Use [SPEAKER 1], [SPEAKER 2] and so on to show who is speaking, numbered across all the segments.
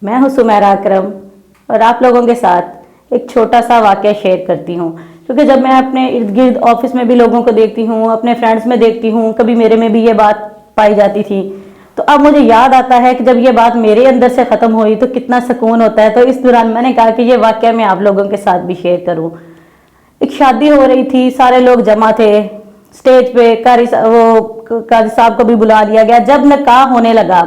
[SPEAKER 1] मैं हूं सुमेरा अकरम और आप लोगों के साथ एक छोटा सा वाक़या शेयर करती हूं, क्योंकि जब मैं अपने इर्द गिर्द ऑफिस में भी लोगों को देखती हूं, अपने फ्रेंड्स में देखती हूं, कभी मेरे में भी ये बात पाई जाती थी, तो अब मुझे याद आता है कि जब ये बात मेरे अंदर से ख़त्म हुई तो कितना सुकून होता है। तो इस दौरान मैंने कहा कि ये वाक़या मैं आप लोगों के साथ भी शेयर करूँ। एक शादी हो रही थी, सारे लोग जमा थे स्टेज पे, कारी साहब को भी बुला लिया गया। जब निकाह होने लगा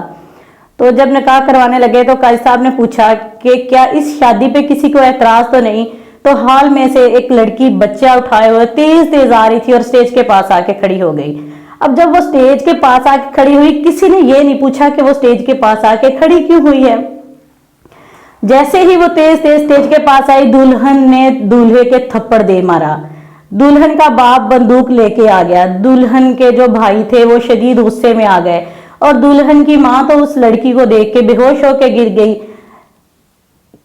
[SPEAKER 1] तो जब निकाह करवाने लगे तो कारी साहब ने पूछा कि क्या इस शादी पे किसी को एतराज तो नहीं। तो हॉल में से एक लड़की बच्चा उठाए हुए तेज तेज आ रही थी और स्टेज के पास आके खड़ी हो गई। अब जब वो स्टेज के पास आके खड़ी हुई, किसी ने ये नहीं पूछा कि वो स्टेज के पास आके खड़ी क्यों हुई है। जैसे ही वो तेज तेज स्टेज के पास आई, दुल्हन ने दूल्हे के थप्पड़ दे मारा। दुल्हन का बाप बंदूक लेके आ गया। दुल्हन के जो भाई थे वो शदीद गुस्से में आ गए और दुल्हन की मां तो उस लड़की को देख के बेहोश होकर गिर गई।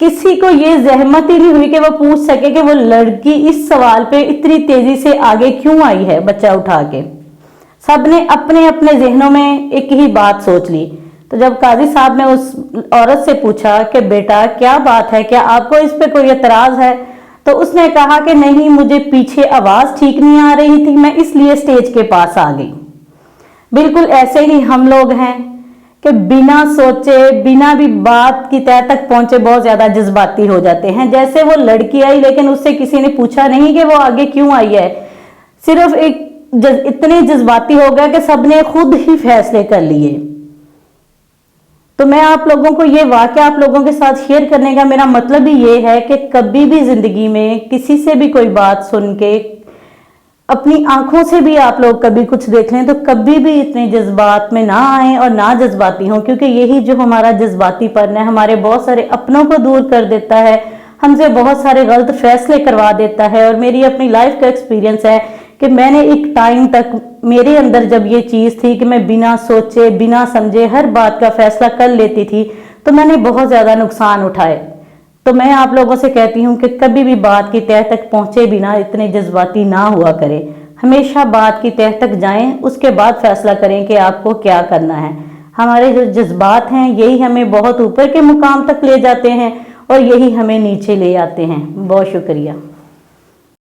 [SPEAKER 1] किसी को ये जहमत ही नहीं हुई कि वो पूछ सके कि वो लड़की इस सवाल पे इतनी तेजी से आगे क्यों आई है बच्चा उठा के। सबने अपने अपने जहनों में एक ही बात सोच ली। तो जब काजी साहब ने उस औरत से पूछा कि बेटा क्या बात है, क्या आपको इस पे कोई एतराज है, तो उसने कहा कि नहीं, मुझे पीछे आवाज ठीक नहीं आ रही थी, मैं इसलिए स्टेज के पास आ गई। बिल्कुल ऐसे ही हम लोग हैं कि बिना सोचे, बिना भी बात की तह तक पहुंचे बहुत ज्यादा जज्बाती हो जाते हैं। जैसे वो लड़की आई लेकिन उससे किसी ने पूछा नहीं कि वो आगे क्यों आई है, सिर्फ इतने जज्बाती हो गया कि सबने खुद ही फैसले कर लिए। तो मैं आप लोगों को ये वाकया आप लोगों के साथ शेयर करने का मेरा मतलब ही ये है कि कभी भी जिंदगी में किसी से भी कोई बात सुन के अपनी आंखों से भी आप लोग कभी कुछ देख लें तो कभी भी इतने जज्बात में ना आए और ना जज्बाती हों, क्योंकि यही जो हमारा जज्बातीपन है हमारे बहुत सारे अपनों को दूर कर देता है, हमसे बहुत सारे गलत फैसले करवा देता है। और मेरी अपनी लाइफ का एक्सपीरियंस है कि मैंने एक टाइम तक मेरे अंदर जब ये चीज़ थी कि मैं बिना सोचे बिना समझे हर बात का फैसला कर लेती थी, तो मैंने बहुत ज़्यादा नुकसान उठाए। तो मैं आप लोगों से कहती हूँ कि कभी भी बात की तह तक पहुँचे बिना इतने जज्बाती ना हुआ करें। हमेशा बात की तह तक जाएं, उसके बाद फैसला करें कि आपको क्या करना है। हमारे जो जज्बात हैं यही हमें बहुत ऊपर के मुकाम तक ले जाते हैं और यही हमें नीचे ले आते हैं। बहुत शुक्रिया।